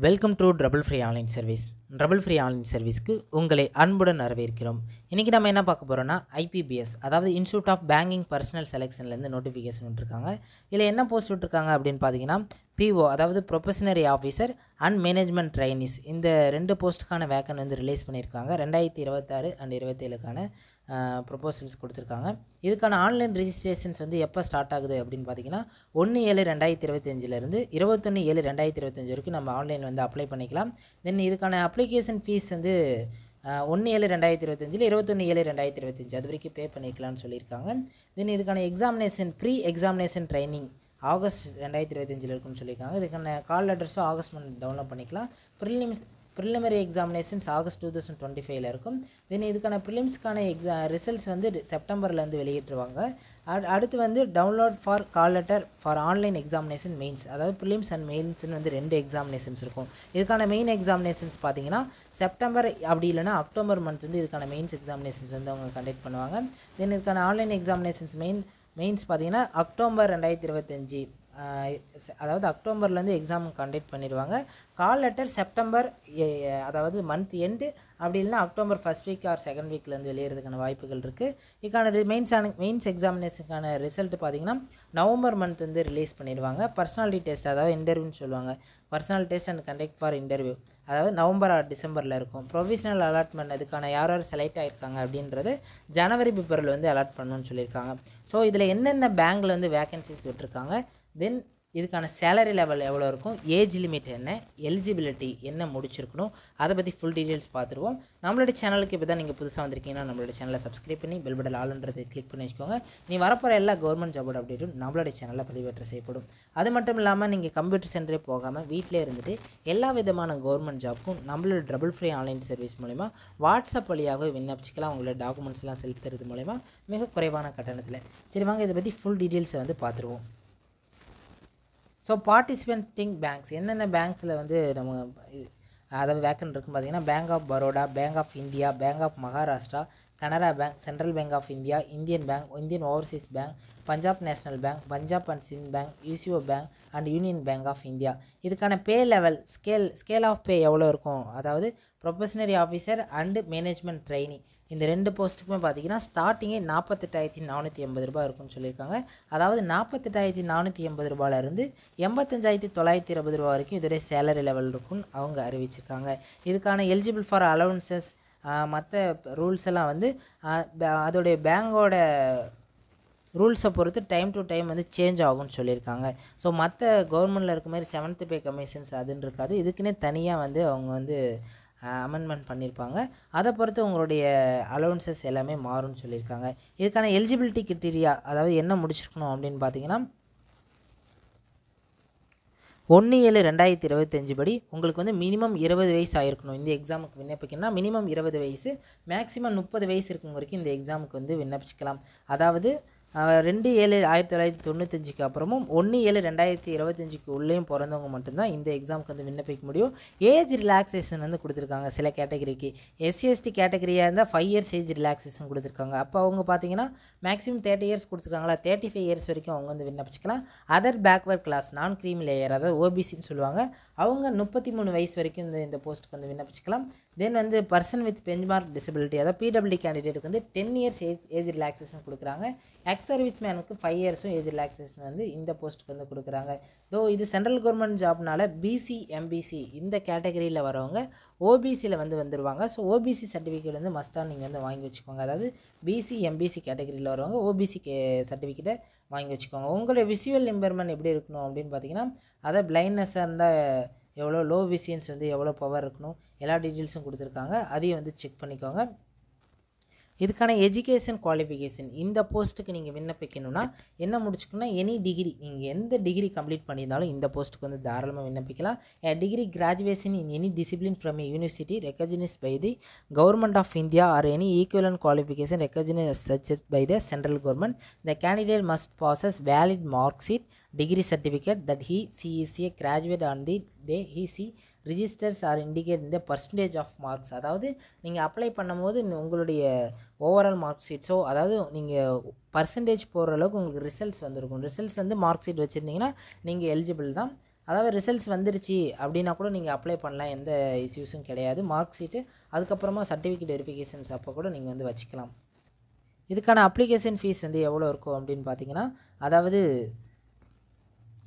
Welcome to trouble free online service. Trouble free online சர்வீஸ்க்கு உங்களை அன்புடன் வரவேற்கிறோம். இன்றைக்கி நம்ம என்ன பார்க்க போகிறோன்னா ஐபிபிஎஸ், அதாவது இன்ஸ்டியூட் ஆஃப் பேங்கிங் பர்சனல் செலெக்ஷன்லேருந்து நோட்டிஃபிகேஷன் விட்டுருக்காங்க. இதில் என்ன போஸ்ட் விட்டுருக்காங்க அப்படின்னு பார்த்தீங்கன்னா பிஓ, அதாவது probationary officer and management trainees. இந்த ரெண்டு போஸ்ட்டுக்கான வேக்கன் வந்து ரிலீஸ் பண்ணியிருக்காங்க. 2026 அண்ட் 27க்கான ப்ரொபோசல்ஸ் கொடுத்துருக்காங்க. இதுக்கான ஆன்லைன் ரெஜிஸ்ட்ரேஷன்ஸ் வந்து எப்போ ஸ்டார்ட் ஆகுது அப்படின்னு பார்த்தீங்கன்னா 1/7/2025 21/7/2025 வரைக்கும் நம்ம ஆன்லைன் வந்து அப்ளை பண்ணிக்கலாம். தென் இதுக்கான அப்ளிகேஷன் ஃபீஸ் வந்து 1/7/2025 21/7/2025 அது வரைக்கும் பே பண்ணிக்கலாம்னு சொல்லியிருக்காங்க. தென் இதுக்கான examination pre examination training August 2025 இருக்குன்னு சொல்லியிருக்காங்க. இதுக்கான கால் லெட்டர்ஸும் ஆகஸ்ட் மந்த் டவுன்லோட் பண்ணிக்கலாம். ப்ரிலிமினரி எக்ஸாமினேஷன்ஸ் ஆகஸ்ட் 2025 இருக்கும். தென் இதுக்கான ப்ரிலிம்ஸ்க்கான ரிசல்ட்ஸ் வந்து செப்டம்பர்லேருந்து வெளியிட்டுருவாங்க. அடுத்து வந்து download for call letter for online examination mains, அதாவது ப்ரிலிம்ஸ் அண்ட் மெயின்ஸ்னு வந்து 2 எக்ஸாமினேஷன்ஸ் இருக்கும். இதுக்கான மெயின் எக்ஸாமினேஷன்ஸ் பார்த்தீங்கன்னா செப்டம்பர் அப்படி இல்லைனா அக்டோபர் மந்த் வந்து இதுக்கான மெயின்ஸ் எக்ஸாமினேஷன்ஸ் வந்து அவங்க கண்டக்ட் பண்ணுவாங்க. தென் இதுக்கான ஆன்லைன் எக்ஸாமினேஷன்ஸ் மெயின்ஸ் பார்த்தீங்கன்னா அக்டோபர் 2025, அதாவது அக்டோபர்லேருந்து எக்ஸாம் கண்டக்ட் பண்ணிடுவாங்க. கால் லெட்டர் செப்டம்பர், அதாவது மந்த் எண்டு அப்படி இல்லைனா October first week or second வீக்லேருந்து வெளியேறதுக்கான வாய்ப்புகள் இருக்குது. இதுக்கான மெயின்ஸ் எக்ஸாமினேஷனுக்கான ரிசல்ட் பார்த்திங்கன்னா நவம்பர் மந்த் வந்து ரிலீஸ் பண்ணிடுவாங்க. பர்சனாலிட்டி டெஸ்ட், அதாவது இன்டர்வியூன்னு சொல்லுவாங்க. Personal test and conduct for interview, அதாவது நவம்பர் ஆர் டிசம்பரில் இருக்கும். ப்ரொவிஷனல் அலாட்மெண்ட், அதுக்கான யார் செலக்ட் ஆகிருக்காங்க அப்படின்றது ஜனவரி பிப்ரவரியில் வந்து அலாட் பண்ணணும்னு சொல்லியிருக்காங்க. ஸோ இதில் எந்தெந்த பேங்கில் வந்து வேகன்சிஸ் விட்டுருக்காங்க, தென் இதுக்கான சேலரி லெவல் எவ்வளோ இருக்கும், ஏஜ் லிமிட் என்ன, எலிஜிபிலிட்டி என்ன முடிச்சிருக்கணும், அதை பற்றி ஃபுல் டீட்டெயில்ஸ் பார்த்துருவோம். நம்மளோட சேனலுக்கு இப்போ தான் நீங்கள் புதுசாக வந்திருக்கீங்கன்னா நம்மளோட சேனலை சப்ஸ்கிரைப் பண்ணி பெல் பட்டன் ஆல்ன்றது கிளிக் பண்ணி வச்சுக்கோங்க. நீ வரப்போகிற எல்லா கவர்மெண்ட் ஜாபோட அப்டேட்டும் நம்மளோட சேனலில் பதிவேற்ற செய்யப்படும். அது மட்டும் இல்லாமல் நீங்கள் கம்ப்யூட்டர் சென்டரே போகாமல் வீட்டிலே இருந்துட்டு எல்லா விதமான கவர்மெண்ட் ஜாப்புக்கும் நம்மளோட ட்ரபிள் ஃப்ரீ ஆன்லைன் சர்வீஸ் மூலிமா வாட்ஸ்அப் வழியாக விண்ணப்பிச்சிக்கலாம். உங்களோட டாக்குமெண்ட்ஸ்லாம் செல்ஃப் தருது மூலிமா மிக குறைவான கட்டணத்தில். சரி வாங்க இதை பற்றி ஃபுல் டீட்டெயில்ஸை வந்து பார்த்துருவோம். ஸோ பார்ட்டிசிபென்டிங் பேங்க்ஸ், என்னென்ன பேங்க்ஸில் வந்து நம்ம அதாவது வேக்கன் இருக்குன்னு பார்த்தீங்கன்னா bank of Baroda, bank of India, bank of Maharashtra, Canara bank, central bank of India, Indian bank, Indian overseas bank, Punjab national bank, Punjab and Sind bank, UCO bank and union bank of India. இதுக்கான pay level scale of pay எவ்வளோ இருக்கும், அதாவது probationary officer and management trainee இந்த 2 போஸ்ட்டுக்குமே பார்த்தீங்கன்னா ஸ்டார்டிங்கே 48,480 ரூபாய் இருக்குன்னு சொல்லியிருக்காங்க. அதாவது 48,480 ரூபாயிலிருந்து 85,920 ரூபா வரைக்கும் இதோடைய சேலரி லெவல் இருக்குன்னு அவங்க அறிவிச்சிருக்காங்க. இதுக்கான எலிஜிபிள் ஃபார் அலவன்சஸ் மற்ற ரூல்ஸ் எல்லாம் வந்து அதோடைய பேங்கோட ரூல்ஸை பொறுத்து டைம் டு டைம் வந்து சேஞ்ச் ஆகும்னு சொல்லியிருக்காங்க. ஸோ மற்ற கவர்மெண்ட்டில் இருக்க மாதிரி 7th பே கமிஷன்ஸ் அதுன்னு இருக்காது. இதுக்குன்னே தனியாக வந்து அவங்க வந்து அமெண்ட்மெண்ட் பண்ணியிருப்பாங்க. அதை பொறுத்து உங்களுடைய அலவன்சஸ் எல்லாமே மாறும்னு சொல்லியிருக்காங்க. இதுக்கான எலிஜிபிலிட்டி கிரிட்டீரியா, அதாவது என்ன முடிச்சிருக்கணும் அப்படின்னு பார்த்தீங்கன்னா 1/7/2025 படி உங்களுக்கு வந்து மினிமம் 20 வயசு ஆகிருக்கணும். இந்த எக்ஸாமுக்கு விண்ணப்பிக்கணும்னா மினிமம் 20 வயசு, மேக்ஸிமம் 30 வயசு இருக்கும் வரைக்கும் இந்த எக்ஸாமுக்கு வந்து விண்ணப்பிச்சிக்கலாம். அதாவது 2/7/1995 அப்புறமும் 1/7/2025 உள்ளேயும் பிறந்தவங்க மட்டும்தான் இந்த எக்ஸாமுக்கு வந்து விண்ணப்பிக்க முடியும். ஏஜ் ரிலாக்ஸேஷன் வந்து கொடுத்துருக்காங்க சில கேட்டகரிக்கு. SC/ST கேட்டகரியாக இருந்தால் 5 இயர்ஸ் ஏஜ் ரிலாக்ஸேஷன் கொடுத்துருக்காங்க. அப்போ அவங்க பார்த்தீங்கன்னா மேக்ஸிமம் 30 இயர்ஸ் கொடுத்துருக்காங்களா, 35 இயர்ஸ் வரைக்கும் அவங்க வந்து விண்ணப்பிச்சிக்கலாம். அதர் பேக்வர்ட் கிளாஸ், நான் க்ரீமி லேயர், அதாவது OBCன்னு சொல்லுவாங்க, அவங்க 33 வயசு வரைக்கும் இந்த போஸ்ட்டுக்கு வந்து விண்ணப்பிச்சிக்கலாம். தென் வந்து பர்சன் வித் பெஞ்ச்மார்க் டிசபிலிட்டி, அதாவது PWD கேண்டிடேட்டுக்கு வந்து 10 இயர்ஸ் ஏஜ் ரிலாக்ஸேஷன் கொடுக்குறாங்க. சர்வீஸ் மேனுக்கு 5 இயர்ஸும் ஏஜ் ரிலாக்ஸேஷன் வந்து இந்த போஸ்ட்டுக்கு வந்து கொடுக்குறாங்க. தோ இது சென்ட்ரல் கவர்மெண்ட் ஜாப்னால BC MBC இந்த கேட்டகரியில் வரவங்க OBCயில் வந்து வந்துடுவாங்க. ஸோ OBC சர்டிஃபிகேட் வந்து மஸ்ட்டாக நீங்கள் வந்து வாங்கி வச்சுக்கோங்க. அதாவது BC MBC கேட்டகரியில் வரவங்க OBC சர்டிஃபிகேட்டை வாங்கி வச்சுக்கோங்க. உங்களுடைய விசுவல் இம்பேர்மெண்ட் எப்படி இருக்கணும் அப்படின்னு பார்த்தீங்கன்னா, அதாவது பிளைண்ட்னஸாக இருந்தால் எவ்வளோ, லோ விஷன்ஸ் வந்து எவ்வளோ பவர் இருக்கணும், எல்லா டீட்டெயில்ஸும் கொடுத்துருக்காங்க. அதையும் வந்து செக் பண்ணிக்கோங்க. இதுக்கான எஜுகேஷன் குவாலிஃபிகேஷன், இந்த போஸ்ட்டுக்கு நீங்கள் விண்ணப்பிக்கணும்னா என்ன முடிச்சுக்கணும்னா எனி டிகிரி, நீங்கள் எந்த டிகிரி கம்ப்ளீட் பண்ணியிருந்தாலும் இந்த போஸ்ட்டுக்கு வந்து தாராளமாக விண்ணப்பிக்கலாம். Degree graduation in any discipline from a university recognised by the government of India or any equivalent qualification recognised by the central government. The candidate must possess valid mark sheet degree certificate that she is a graduate on the day he registers or indicate in the percentage of marks. அதாவது நீங்கள் apply பண்ணும்போது உங்களுடைய overall mark sheet, so அதாவது நீங்கள் percentage போகிற அளவுக்கு உங்களுக்கு results வந்துருக்கும். ரிசல்ட்ஸ் வந்து மார்க் ஷீட் வச்சுருந்தீங்கன்னா நீங்கள் எலிஜிபிள் தான். அதாவது ரிசல்ட்ஸ் வந்துருச்சு அப்படின்னா கூட நீங்கள் அப்ளை பண்ணலாம், எந்த இஷ்யூஸும் கிடையாது. மார்க் ஷீட்டு அதுக்கப்புறமா சர்டிஃபிகேட் வெரிஃபிகேஷன்ஸ் அப்போ கூட நீங்கள் வந்து வச்சுக்கலாம். இதுக்கான அப்ளிகேஷன் ஃபீஸ் வந்து எவ்வளோ இருக்கும் அப்படின்னு பார்த்தீங்கன்னா, அதாவது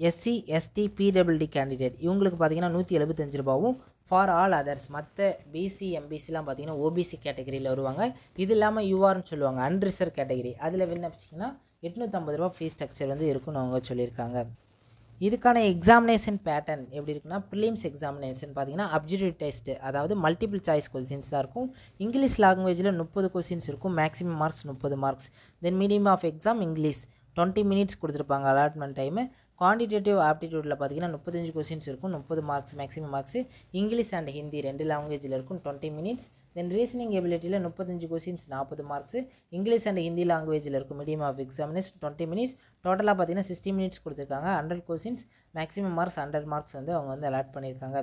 எஸ்சி எஸ்டி பிடபிள்டி கேண்டிடேட் இவங்களுக்கு பார்த்தீங்கன்னா 175 ரூபாவும், ஃபார் ஆல் அதர்ஸ் மற்ற பிசி எம்பிசிலாம் பார்த்தீங்கன்னா ஓபிசி கேட்டகரியில் வருவாங்க. இது இல்லாமல் யூஆர்னு சொல்லுவாங்க, அன்ரிசர்வ் கேட்டகரி, அதில் விண்ணப்பிச்சிங்கன்னா 850 ரூபா ஃபீஸ் ஸ்ட்ரக்சர் வந்து இருக்குன்னு அவங்க சொல்லியிருக்காங்க. இதுக்கான எக்ஸாமினேஷன் பேட்டர்ன் எப்படி இருக்குன்னா, ப்ரிலிம்ஸ் எக்ஸாமினேஷன் பார்த்தீங்கன்னா அப்ஜெக்டிவ் டெஸ்ட்டு, அதாவது மல்டிபிள் சாய்ஸ் கொஸ்டின்ஸ் தான் இருக்கும். இங்கிலீஷ் லாங்குவேஜில் 30 கொஸ்டின்ஸ் இருக்கும், maximum marks 30 marks. Then medium of exam English 20 minutes கொடுத்துருப்பாங்க அலாட்மெண்ட் டைமு. குவான்டிடேட்டிவ் ஆப்டிடியூட்டில் பார்த்தீங்கன்னா 35 கொஸ்டின்ஸ் இருக்கும், 30 marks maximum marks. English and Hindi 2 லாங்குவேஜில் இருக்கும், 20 மினிட்ஸ். தென் ரீசனிங் எபிலிட்டியில் 35 questions 40 marks. English and Hindi லாங்குவேஜில் இருக்கும், மீடியம் ஆஃப் எக்ஸாமினேஷன் 20 மினிட்ஸ். டோட்டலாக பார்த்தீங்கன்னா 60 மினிட்ஸ் கொடுத்துருக்காங்க. 100 கொஸ்டின்ஸ் மேக்ஸிமம் மார்க்ஸ் 100 மார்க்ஸ் வந்து அவங்க வந்து அலாட் பண்ணியிருக்காங்க.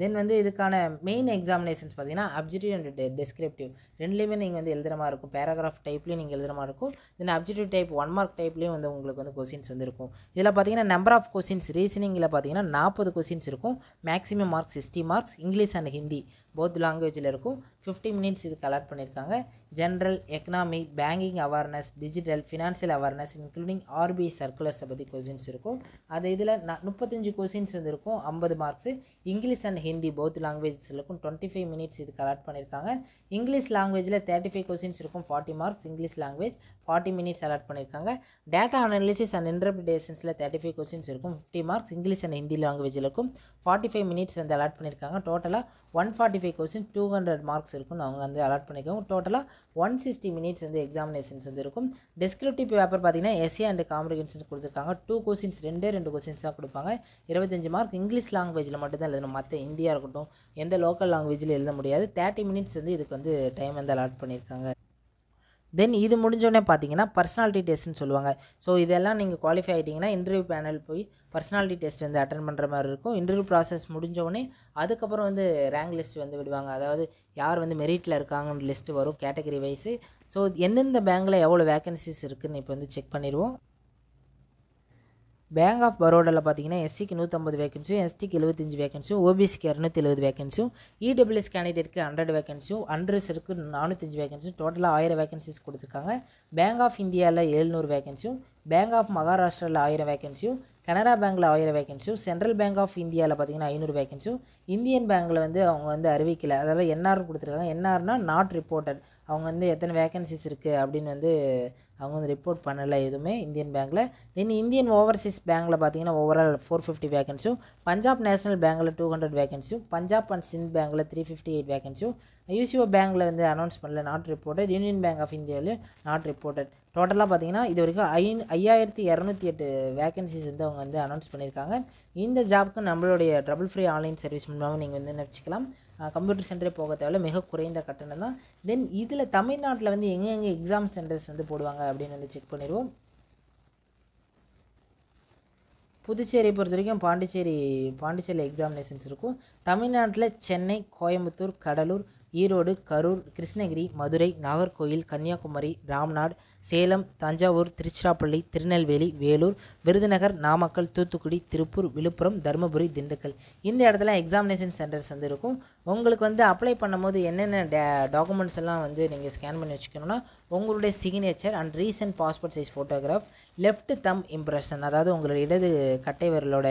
தென் வந்து இதுக்கான மெயின் எக்ஸாமினேஷன்ஸ் பார்த்தீங்கன்னா அப்ஜெக்டிவ் அண்ட் டெஸ்கிரிப்டிவ் ரெண்டுலேயுமே நீங்கள் வந்து எழுதுகிற மாதிரி இருக்கும். பேராகிராஃப் டைப்லேயும் நீங்கள் எழுதுகிற மாதிரி இருக்கும். தென் அப்ஜெக்டிவ் டைப் 1 மார்க் டைப்லேயும் வந்து உங்களுக்கு வந்து கொஸ்டின்ஸ் வந்து இருக்கும். இதில் பார்த்தீங்கன்னா நம்பர் ஆஃப் கொஸ்டின்ஸ் ரீசனிங்கில் பார்த்தீங்கன்னா 40 கொஸ்டின்ஸ் இருக்கும், maximum marks 60 marks. English and Hindi both லாங்குவேஜில் இருக்கும், 50 மினிட்ஸ் இதுக்கு அலாட் பண்ணியிருக்காங்க. General, economic, banking awareness, digital, financial awareness including RBI சர்க்குலர்ஸை பற்றி கொஸ்டின்ஸ் இருக்கும். அது இதில் 35 கொஸ்டின்ஸ் வந்து இருக்கும், 50 marks. English and Hindi both லாங்குவேஜஸில் இருக்கும், 25 மினிட்ஸ் இதுக்கு அலாட் பண்ணியிருக்காங்க. இங்கிலீஷ் லாங்குவேஜில் 35 கொஸ்டின்ஸ் இருக்கும், 40 marks. English language 40 minutes allot பண்ணியிருக்காங்க. டேட்டா அனாலிசிஸ் அண்ட் இன்டர்பிரிட்டேஷன்ஸில் 35 கொஸ்டின்ஸ் இருக்கும், 50 மார்க்ஸ். இங்கிலீஷ் அண்ட் ஹிந்தி லாங்குவேஜில் இருக்கும், 45 மினிட்ஸ் வந்து அலாட் பண்ணியிருக்காங்க. டோட்டலாக 145 கொஸ்டின் 200 மார்க்ஸ் இருக்குன்னு அவங்க வந்து அலாட் பண்ணியிருக்காங்க. டோட்டலாக 160 மினிட்ஸ் வந்து எக்ஸாமினேஷன்ஸ் வந்து இருக்கும். டெஸ்கிரிப்டிவ் பேப்பர் பார்த்தீங்கன்னா எஸ்ஏ அண்ட் காம்ப்ரிஹென்ஷன் கொடுத்துருக்காங்க. 2 கொஸ்டின்ஸ் 2 கொஸ்டின்ஸ் தான் கொடுப்பாங்க, 25 மார்க். இங்கிலீஷ் லாங்குவேஜில் மட்டும் தான் எழுதணும், மற்ற இந்தியா இருக்கட்டும் எந்த லோக்கல் லாங்குவேஜில் எழுத முடியாது. 30 மினிட்ஸ் வந்து இதுக்கு வந்து டைம் வந்து அலாட் பண்ணியிருக்காங்க. தென் இது முடிஞ்சோடனே பார்த்தீங்கன்னா பர்சனாலிட்டி டெஸ்ட்னு சொல்லுவாங்க. ஸோ இதெல்லாம் நீங்கள் குவாலிஃபை ஆகிட்டிங்கன்னா இன்டர்வியூ பேனல் போய் பர்சனாலிட்டி டெஸ்ட் வந்து அட்டன் பண்ணுற மாதிரி இருக்கும். இன்டர்வியூ ப்ராசஸ் முடிஞ்சோடனே அதுக்கப்புறம் வந்து ரேங்க் லிஸ்ட் வந்து விடுவாங்க, அதாவது யார் வந்து மெரிட்டில் இருக்காங்கன்னு லிஸ்ட்டு வரும் கேட்டகரி வைஸு. ஸோ எந்தெந்த பேங்கில் எவ்வளோ வேகன்சிஸ் இருக்குதுன்னு இப்போ வந்து செக் பண்ணிடுவோம். பேங்க் ஆஃப் பரோடாவில் பார்த்தீங்கன்னா எஸ்சிக்கு 150 வேகன்சியும், எஸ்டிக்கு 75 வேகன்சியும், ஓபிசிக்கு 270 வேகன்சியும், இடபிள்யூஎஸ் கேண்டிடேட்க்கு 100 வேகன்சியும், அன்ரிசர்வ்க்கு 405 வேகன்சியும், டோட்டலாக 1000 வேகன்சிஸ் கொடுத்துருக்காங்க. பேங்க் ஆஃப் இந்தியாவில் 700 வேகன்சியும், பேங்க் ஆஃப் மகாராஷ்டிராவில் 1000 வேகன்சியும், கனரா பேங்க்கில் 1000 வேகன்சியும், சென்ட்ரல் பேங்க் ஆஃப் இந்தியாவில் பார்த்தீங்கன்னா 500 வேகன்சியும், இந்தியன் பேங்க்கில் வந்து அவங்க வந்து அறிவிக்கலை, அதாவது என்ஆர் கொடுத்துருக்காங்க. என்ஆர்னா நாட் ரிப்போர்ட்டட், அவங்க வந்து எத்தனை வேகன்சிஸ் இருக்குது அப்படின்னு வந்து அவங்க வந்து ரிப்போர்ட் பண்ணலை எதுவுமே இந்தியன் பேங்க்கில். தென் இந்தியன் ஓவர்சீஸ் பேங்க்கில் பார்த்தீங்கன்னா ஓவரால் 450 வேகன்சியும், பஞ்சாப் நேஷனல் பேங்க்கில் 200 வேகன்சியும், பஞ்சாப் அண்ட் சிந்த் பேங்க்கில் 358 வேகன்சியும், யூசிஓ பேங்க்கில் வந்து அனௌன்ஸ் பண்ணல, not reported. Union bank of இந்தியாவிலையும் நாட் ரிப்போர்ட்டட். டோட்டலாக பார்த்தீங்கன்னா இது வரைக்கும் 5208 வேகன்சிஸ் வந்து அவங்க வந்து அனௌன்ஸ் பண்ணியிருக்காங்க. இந்த ஜாப்க்கு நம்மளுடைய ட்ரபிள் ஃப்ரீ ஆன்லைன் சர்வீஸ் மூலமாக நீங்கள் வந்து வச்சுக்கலாம். கம்ப்யூட்டர் சென்டரே போக தேவையில்ல, மிக குறைந்த கட்டணம் தான். தென் இதில் தமிழ்நாட்டில் வந்து எங்கெங்கே எக்ஸாம் சென்டர்ஸ் வந்து போடுவாங்க அப்படின்னு வந்து செக் பண்ணிடுவோம். புதுச்சேரியை பொறுத்த வரைக்கும் பாண்டிச்சேரி எக்ஸாமினேஷன்ஸ் இருக்கும். தமிழ்நாட்டில் சென்னை, கோயம்புத்தூர், கடலூர், ஈரோடு, கரூர், கிருஷ்ணகிரி, மதுரை, நாகர்கோயில், கன்னியாகுமரி, ராம்நாடு, சேலம், தஞ்சாவூர், திருச்சிராப்பள்ளி, திருநெல்வேலி, வேலூர், விருதுநகர், நாமக்கல், தூத்துக்குடி, திருப்பூர், விழுப்புரம், தருமபுரி, திண்டுக்கல் இந்த இடத்துல எக்ஸாமினேஷன் சென்டர்ஸ் வந்து இருக்கும். உங்களுக்கு வந்து அப்ளை பண்ணும்போது என்னென்ன டாக்குமெண்ட்ஸ் எல்லாம் வந்து நீங்கள் ஸ்கேன் பண்ணி வச்சுக்கணுன்னா, உங்களுடைய signature and recent passport size photograph, left them impression, அதாவது உங்களுடைய இடது கட்டை விரலோட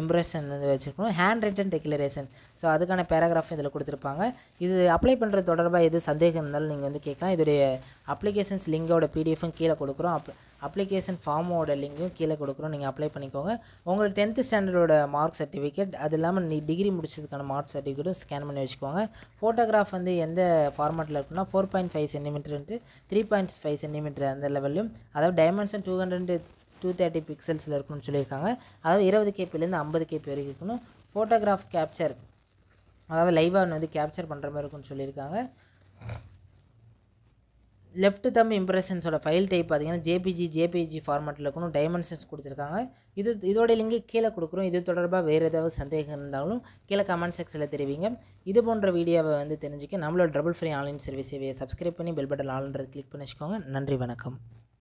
இம்ப்ரெஷன் வந்து வச்சுருக்கணும், ஹேண்ட் ரிட்டன் டெக்ளரேஷன். ஸோ அதுக்கான பேராகிராஃப் இதில் கொடுத்துருப்பாங்க. இது அப்ளை பண்ணுறது தொடர்பாக எது சந்தேகம் இருந்தாலும் நீங்கள் வந்து கேட்கலாம். இதோடைய அப்ளிகேஷன்ஸ் லிங்கோட பிடிஎஃப்பும் கீழே கொடுக்குறோம், அப்ளிகேஷன் ஃபார்மோட லிங்கும் கீழே கொடுக்குறோம், நீங்கள் அப்ளை பண்ணிக்கோங்க. உங்களுக்கு 10th ஸ்டாண்டர்டோட மார்க் சர்டிஃபிகேட், அது இல்லாமல் டிகிரி முடிச்சதுக்கான மார்க் சர்டிஃபிகேட்டும் ஸ்கேன் பண்ணி வச்சுக்கோங்க. ஃபோட்டோகிராஃப் வந்து எந்த ஃபார்மேட்டில் இருக்குன்னா 4.5 சென்டிமீட்டர் 3.5 சென்டிமீட்டர் அந்த லெவல்லையும், அதாவது டைமென்ஷன் 230 பிக்சல்ஸில் இருக்கணும்னு சொல்லியிருக்காங்க. அதாவது 20 கேபிலேருந்து 50 கேபி வரைக்கும் இருக்கணும். ஃபோட்டோகிராஃப் கேப்சர், அதாவது லைவாக வந்து கேப்சர் பண்ணுற மாதிரி இருக்குன்னு சொல்லியிருக்காங்க. லெஃப்ட் தம் இம்ப்ரெஷன்ஸோட ஃபைல் டைப் பார்த்தீங்கன்னா ஜேபிஜி ஃபார்மேட்டில் இருக்கணும். டைமென்ஷன்ஸ் கொடுத்துருக்காங்க. இதோட லிங்கு கீழே கொடுக்குறோம். இது தொடர்பாக வேறு ஏதாவது சந்தேகம் இருந்தாலும் கீழே கமெண்ட் செக்ஷனில் தெரிவிங்க. இது போன்ற வீடியோவை வந்து தெரிஞ்சுக்க நம்மளோட ட்ரபிள் ஃப்ரீ ஆன்லைன் சர்வீஸ் சேவையை சப்ஸ்கிரைப் பண்ணி பெல் பட்டன் ஆல்ன்றது கிளிக் பண்ணி வச்சுக்கோங்க. நன்றி, வணக்கம்.